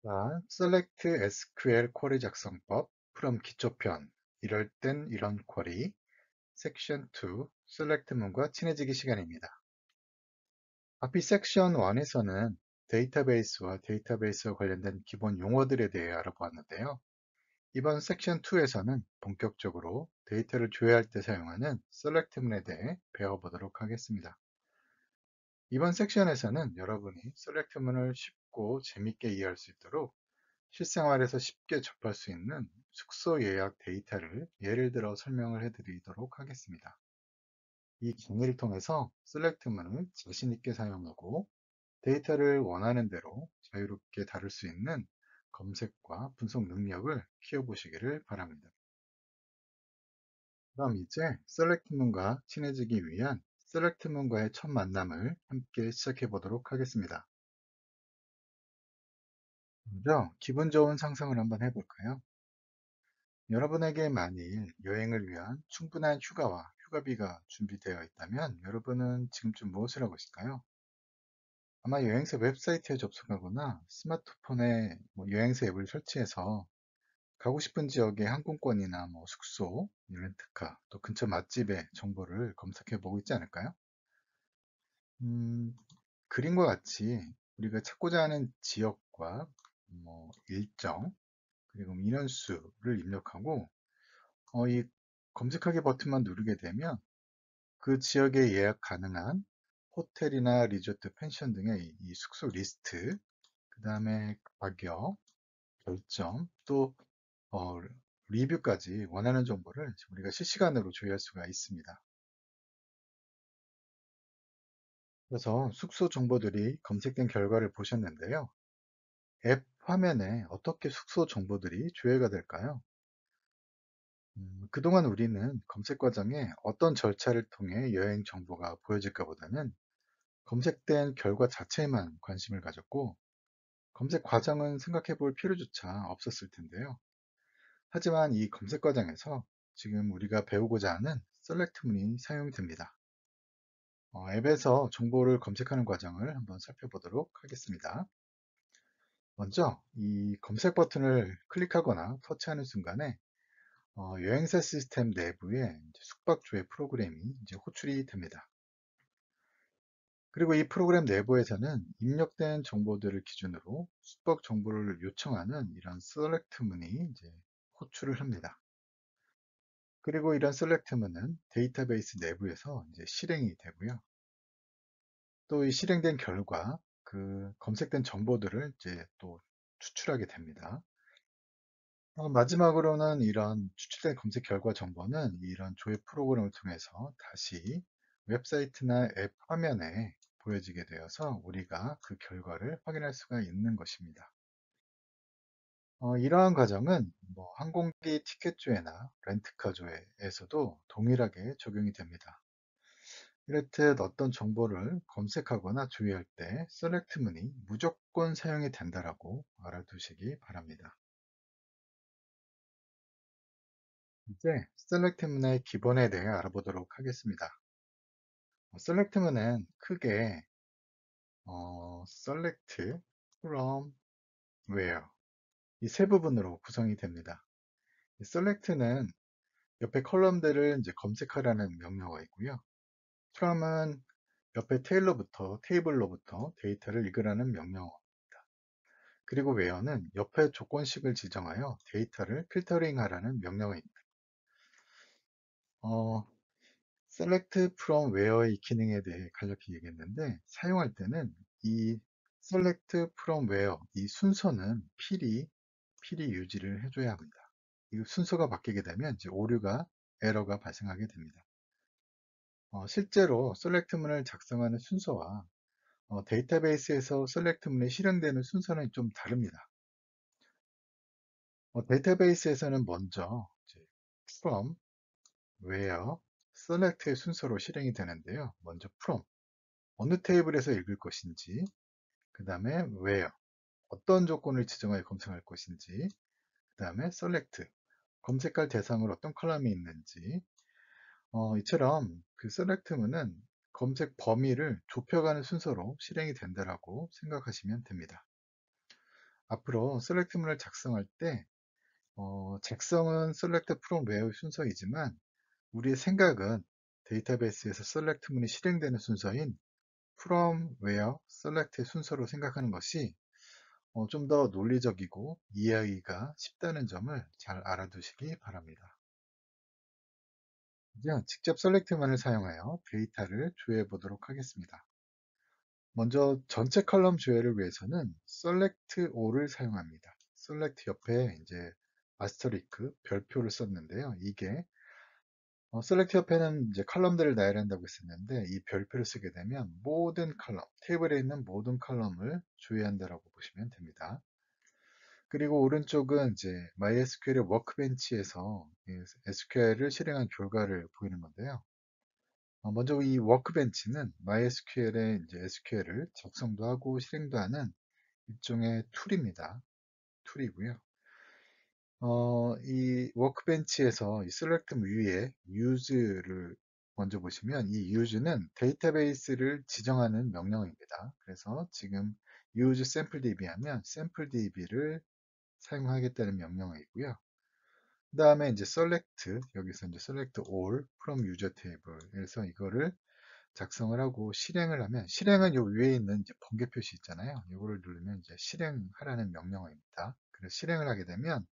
자, Select SQL 쿼리 작성법 from 기초편 이럴 땐 이런 쿼리 섹션 2 셀렉트문과 친해지기 시간입니다. 앞이 섹션 1에서는 데이터베이스와 데이터베이스와 관련된 기본 용어들에 대해 알아보았는데요. 이번 섹션 2에서는 본격적으로 데이터를 조회할 때 사용하는 셀렉트문에 대해 배워보도록 하겠습니다. 이번 섹션에서는 여러분이 셀렉트문을 쉽고 재밌게 이해할 수 있도록 실생활에서 쉽게 접할 수 있는 숙소 예약 데이터를 예를 들어 설명을 해드리도록 하겠습니다. 이 강의를 통해서 셀렉트문을 자신 있게 사용하고 데이터를 원하는 대로 자유롭게 다룰 수 있는 검색과 분석 능력을 키워보시기를 바랍니다. 그럼 이제 셀렉트문과 친해지기 위한 셀렉트문과의 첫 만남을 함께 시작해 보도록 하겠습니다. 먼저 기분 좋은 상상을 한번 해볼까요? 여러분에게 만일 여행을 위한 충분한 휴가와 휴가비가 준비되어 있다면 여러분은 지금쯤 무엇을 하고 있을까요? 아마 여행사 웹사이트에 접속하거나 스마트폰에 여행사 앱을 설치해서 가고 싶은 지역의 항공권이나 숙소, 렌트카, 또 근처 맛집의 정보를 검색해 보고 있지 않을까요? 음, 그림과 같이 우리가 찾고자 하는 지역과 일정, 그리고 인원수를 입력하고 이 검색하기 버튼만 누르게 되면 그 지역에 예약 가능한 호텔이나 리조트, 펜션 등의 이 숙소 리스트, 그 다음에 가격, 결점, 또 어, 리뷰까지 원하는 정보를 우리가 실시간으로 조회할 수가 있습니다. 그래서 숙소 정보들이 검색된 결과를 보셨는데요. 앱 화면에 어떻게 숙소 정보들이 조회가 될까요? 그동안 우리는 검색 과정에 어떤 절차를 통해 여행 정보가 보여질까 보다는 검색된 결과 자체에만 관심을 가졌고 검색 과정은 생각해 볼 필요조차 없었을 텐데요. 하지만 이 검색 과정에서 지금 우리가 배우고자 하는 셀렉트문이 사용됩니다. 앱에서 정보를 검색하는 과정을 한번 살펴보도록 하겠습니다. 먼저 이 검색 버튼을 클릭하거나 터치하는 순간에 여행사 시스템 내부에 숙박 조회 프로그램이 호출이 됩니다. 그리고 이 프로그램 내부에서는 입력된 정보들을 기준으로 숙박 정보를 요청하는 이런 셀렉트 문이 호출을 합니다. 그리고 이런 셀렉트 문은 데이터베이스 내부에서 실행이 되고요. 또 이 실행된 결과 그 검색된 정보들을 또 추출하게 됩니다. 마지막으로는 이런 추출된 검색 결과 정보는 이런 조회 프로그램을 통해서 다시 웹사이트나 앱 화면에 보여지게 되어서 우리가 그 결과를 확인할 수가 있는 것입니다. 이러한 과정은 항공기 티켓 조회나 렌트카 조회에서도 동일하게 적용이 됩니다. 이렇듯 어떤 정보를 검색하거나 조회할 때 셀렉트 문이 무조건 사용이 된다라고 알아두시기 바랍니다. 이제 셀렉트 문의 기본에 대해 알아보도록 하겠습니다. 셀렉트 문은 크게 select, from, where 이 세 부분으로 구성이 됩니다. select는 옆에 컬럼들을 검색하라는 명령어가 있고요. from은 옆에 테이블로부터 데이터를 읽으라는 명령어입니다. 그리고 where는 옆에 조건식을 지정하여 데이터를 필터링하라는 명령어입니다. select from where의 기능에 대해 간략히 얘기했는데 사용할 때는 이 select from where 이 순서는 필히 유지를 해줘야 합니다. 이 순서가 바뀌게 되면 오류가 에러가 발생하게 됩니다. 실제로 select문을 작성하는 순서와 데이터베이스에서 select문이 실행되는 순서는 좀 다릅니다. 데이터베이스에서는 먼저 from, where, select의 순서로 실행이 되는데요. 먼저 from, 어느 테이블에서 읽을 것인지, 그 다음에 where, 어떤 조건을 지정하여 검색할 것인지, 그 다음에 select, 검색할 대상으로 어떤 컬럼이 있는지, 이처럼 그 select문은 검색 범위를 좁혀가는 순서로 실행이 된다라고 생각하시면 됩니다. 앞으로 select문을 작성할 때 작성은 select from where의 순서이지만 우리의 생각은 데이터베이스에서 select문이 실행되는 순서인 from where select의 순서로 생각하는 것이 좀 더 논리적이고 이해하기가 쉽다는 점을 잘 알아두시기 바랍니다. 이제 직접 select문을 사용하여 데이터를 조회해 보도록 하겠습니다. 먼저 전체 컬럼 조회를 위해서는 select all을 사용합니다. select 옆에 이제 아스터리크 별표를 썼는데요. 이게 select 옆에는 이제 컬럼들을 나열한다고 했었는데 이 별표를 쓰게 되면 모든 컬럼, 테이블에 있는 모든 컬럼을 조회한다라고 보시면 됩니다. 그리고 오른쪽은 이제 MySQL의 워크벤치에서 SQL을 실행한 결과를 보이는 건데요. 먼저 이 워크벤치는 MySQL의 이제 SQL을 작성도 하고 실행도 하는 일종의 툴입니다. 툴이고요. 이 워크벤치에서 이 select 위에 use를 먼저 보시면 이 use는 데이터베이스를 지정하는 명령입니다. 그래서 지금 use sampledb 하면 sampledb를 사용하겠다는 명령이고요. 그 다음에 이제 select, 여기서 이제 select all from user table. 그래서 이거를 작성을 하고 실행을 하면, 실행은 요 위에 있는 이제 번개 표시 있잖아요. 이거를 누르면 이제 실행하라는 명령어입니다. 그래서 실행을 하게 되면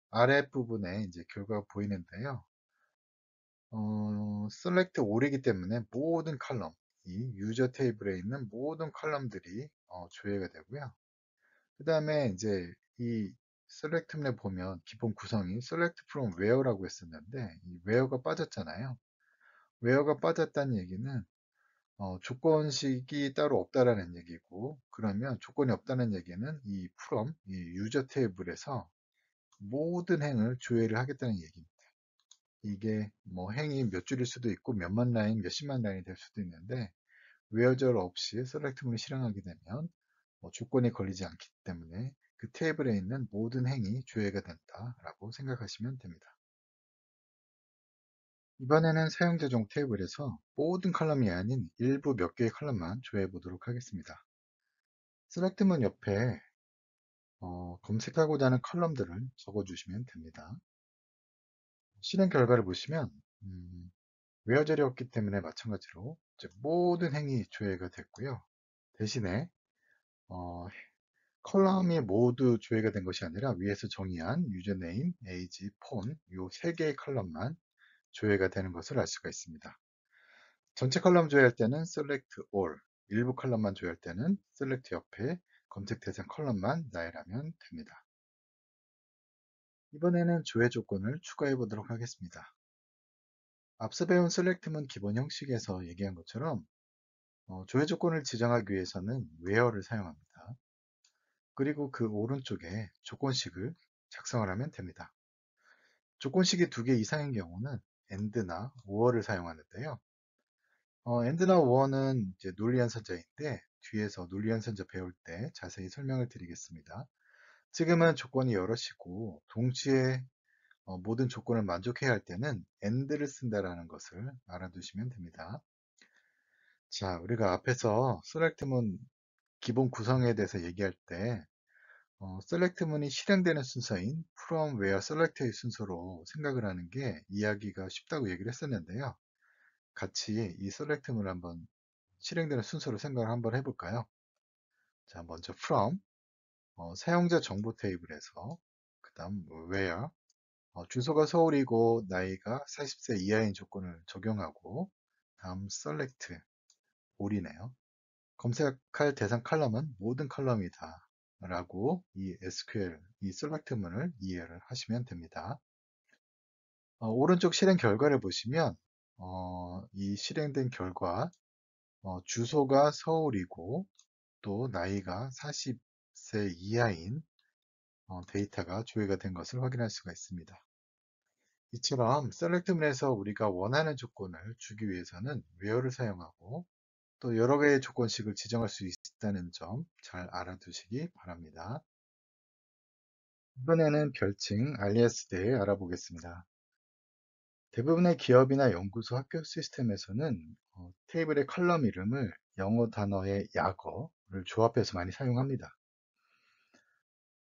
아랫부분에 이제 결과가 보이는데요. select all이기 때문에 모든 컬럼, 이 유저 테이블에 있는 모든 컬럼들이 조회가 되고요. 그 다음에 이제 이 select문에 보면 기본 구성이 select from where라고 했었는데 이 where가 빠졌잖아요. where가 빠졌다는 얘기는 조건식이 따로 없다라는 얘기고, 그러면 조건이 없다는 얘기는 이 from, 이 유저 테이블에서 모든 행을 조회를 하겠다는 얘기입니다. 이게 뭐 행이 몇 줄일 수도 있고 몇만 라인, 몇십만 라인이 될 수도 있는데 where절 없이 select문을 실행하게 되면 조건이 걸리지 않기 때문에 그 테이블에 있는 모든 행이 조회가 된다라고 생각하시면 됩니다. 이번에는 사용자 종 테이블에서 모든 컬럼이 아닌 일부 몇 개의 컬럼만 조회해 보도록 하겠습니다. select문 옆에 검색하고자 하는 컬럼들을 적어주시면 됩니다. 실행 결과를 보시면 where절이 없기 때문에 마찬가지로 이제 모든 행이 조회가 됐고요. 대신에 컬럼이 모두 조회가 된 것이 아니라 위에서 정의한 유저네임, 에이지, 폰 요 세 개의 컬럼만 조회가 되는 것을 알 수가 있습니다. 전체 컬럼 조회할 때는 select all, 일부 컬럼만 조회할 때는 select 옆에 검색 대상 컬럼만 나열하면 됩니다. 이번에는 조회 조건을 추가해 보도록 하겠습니다. 앞서 배운 select문 기본 형식에서 얘기한 것처럼 조회 조건을 지정하기 위해서는 where를 사용합니다. 그리고 그 오른쪽에 조건식을 작성을 하면 됩니다. 조건식이 2개 이상인 경우는 AND나 OR을 사용하는데요. AND나 OR는 이제 논리한 선자인데 뒤에서 논리한 선자 배울 때 자세히 설명을 드리겠습니다. 지금은 조건이 여럿이고 동시에 모든 조건을 만족해야 할 때는 AND를 쓴다라는 것을 알아두시면 됩니다. 자, 우리가 앞에서 select문 기본 구성에 대해서 얘기할 때 select문이 실행되는 순서인 from where select의 순서로 생각을 하는 게 이해하기가 쉽다고 얘기를 했었는데요. 같이 이 select문을 한번 실행되는 순서로 생각을 한번 해볼까요? 자, 먼저 from 사용자 정보 테이블에서 그 다음 where 주소가 서울이고 나이가 40세 이하인 조건을 적용하고 다음 select all이네요. 검색할 대상 컬럼은 모든 컬럼이다 라고 이 SQL, 이 select문을 이해를 하시면 됩니다. 오른쪽 실행 결과를 보시면 이 실행된 결과 주소가 서울이고 또 나이가 40세 이하인 데이터가 조회가 된 것을 확인할 수가 있습니다. 이처럼 select문에서 우리가 원하는 조건을 주기 위해서는 where를 사용하고 또 여러 개의 조건식을 지정할 수 있다는 점 잘 알아두시기 바랍니다. 이번에는 별칭 alias에 대해 알아보겠습니다. 대부분의 기업이나 연구소 학교 시스템에서는 테이블의 컬럼 이름을 영어 단어의 약어를 조합해서 많이 사용합니다.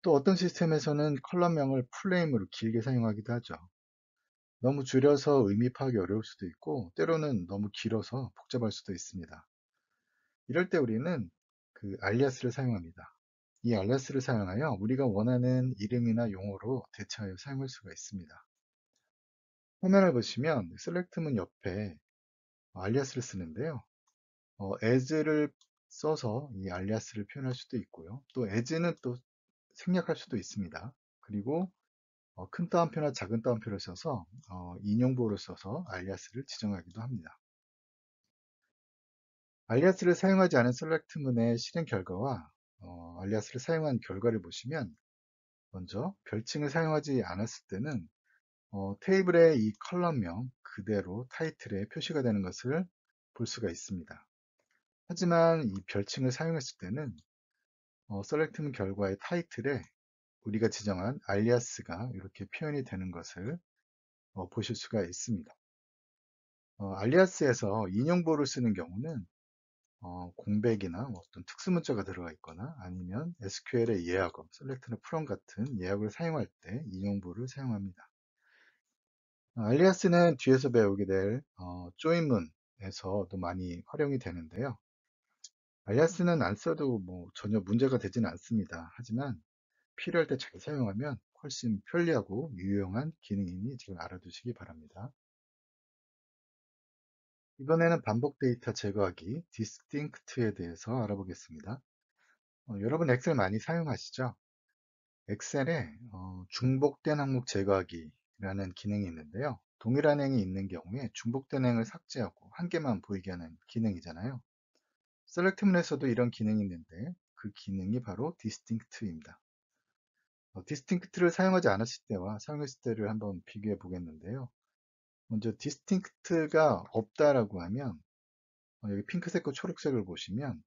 또 어떤 시스템에서는 컬럼명을 풀네임으로 길게 사용하기도 하죠. 너무 줄여서 의미 파악이 어려울 수도 있고, 때로는 너무 길어서 복잡할 수도 있습니다. 이럴 때 우리는 그 알리아스를 사용합니다. 이 알리아스를 사용하여 우리가 원하는 이름이나 용어로 대체하여 사용할 수가 있습니다. 화면을 보시면 셀렉트 문 옆에 알리아스를 쓰는데요. as를 써서 이 알리아스를 표현할 수도 있고요. 또 as는 또 생략할 수도 있습니다. 그리고 큰 따옴표나 작은 따옴표를 써서 인용보호를 써서 알리아스를 지정하기도 합니다. 알리아스를 사용하지 않은 셀렉트문의 실행 결과와 알리아스를 사용한 결과를 보시면 먼저 별칭을 사용하지 않았을 때는 테이블의 이 컬럼명 그대로 타이틀에 표시가 되는 것을 볼 수가 있습니다. 하지만 이 별칭을 사용했을 때는 셀렉트문 결과의 타이틀에 우리가 지정한 알리아스가 이렇게 표현이 되는 것을 보실 수가 있습니다. 알리아스에서 인용보호를 쓰는 경우는 공백이나 어떤 특수문자가 들어가 있거나 아니면 SQL의 예약어, select나 from 같은 예약을 사용할 때 인용보호를 사용합니다. 알리아스는 뒤에서 배우게 될 조인문에서도 많이 활용이 되는데요. 알리아스는 안 써도 전혀 문제가 되지는 않습니다. 하지만 필요할 때 잘 사용하면 훨씬 편리하고 유용한 기능이니 지금 알아두시기 바랍니다. 이번에는 반복 데이터 제거하기, 디스팅크트에 대해서 알아보겠습니다. 여러분 엑셀 많이 사용하시죠? 엑셀에 중복된 항목 제거하기라는 기능이 있는데요. 동일한 행이 있는 경우에 중복된 행을 삭제하고 한 개만 보이게 하는 기능이잖아요. 셀렉트문에서도 이런 기능이 있는데 그 기능이 바로 디스팅크트입니다. 디스팅크트를 사용하지 않았을 때와 사용했을 때를 한번 비교해 보겠는데요. 먼저 디스팅크트가 없다라고 하면 여기 핑크색과 초록색을 보시면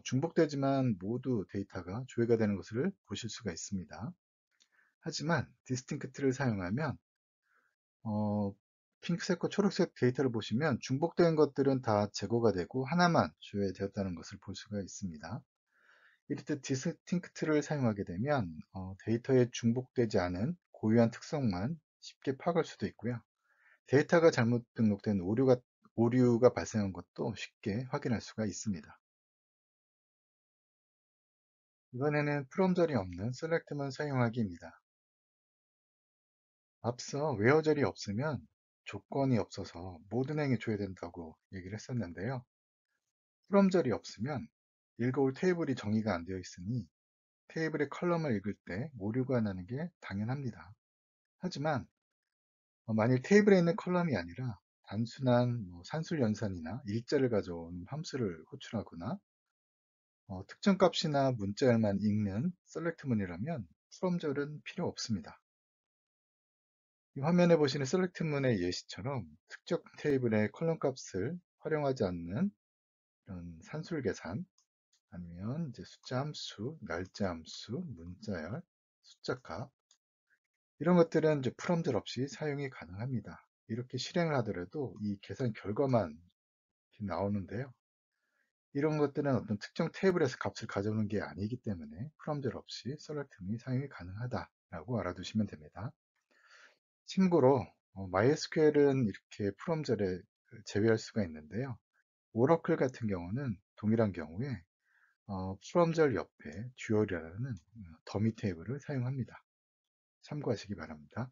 중복되지만 모두 데이터가 조회가 되는 것을 보실 수가 있습니다. 하지만 디스팅크트를 사용하면 핑크색과 초록색 데이터를 보시면 중복된 것들은 다 제거가 되고 하나만 조회되었다는 것을 볼 수가 있습니다. 이럴 때 디스팅크트를 사용하게 되면 데이터에 중복되지 않은 고유한 특성만 쉽게 파악할 수도 있고요. 데이터가 잘못 등록된 오류가 발생한 것도 쉽게 확인할 수가 있습니다. 이번에는 프롬절이 없는 셀렉트만 사용하기입니다. 앞서 웨어절이 없으면 조건이 없어서 모든 행이 조회된다고 얘기를 했었는데요. 프롬절이 없으면 읽어올 테이블이 정의가 안 되어 있으니 테이블의 컬럼을 읽을 때 오류가 나는 게 당연합니다. 하지만 만일 테이블에 있는 컬럼이 아니라 단순한 산술 연산이나 일자를 가져온 함수를 호출하거나 특정 값이나 문자열만 읽는 셀렉트문이라면 프롬절은 필요 없습니다. 이 화면에 보시는 셀렉트문의 예시처럼 특정 테이블의 컬럼 값을 활용하지 않는 이런 산술 계산 아니면 이제 숫자 함수, 날짜 함수, 문자열, 숫자 값 이런 것들은 이제 프롬절 없이 사용이 가능합니다. 이렇게 실행을 하더라도 이 계산 결과만 나오는데요. 이런 것들은 어떤 특정 테이블에서 값을 가져오는 게 아니기 때문에 프롬절 없이 셀렉트문이 사용이 가능하다라고 알아두시면 됩니다. 참고로 MySQL은 이렇게 프롬절에 제외할 수가 있는데요. 오러클 같은 경우는 동일한 경우에 프롬절 옆에 듀얼이라는 더미 테이블을 사용합니다. 참고하시기 바랍니다.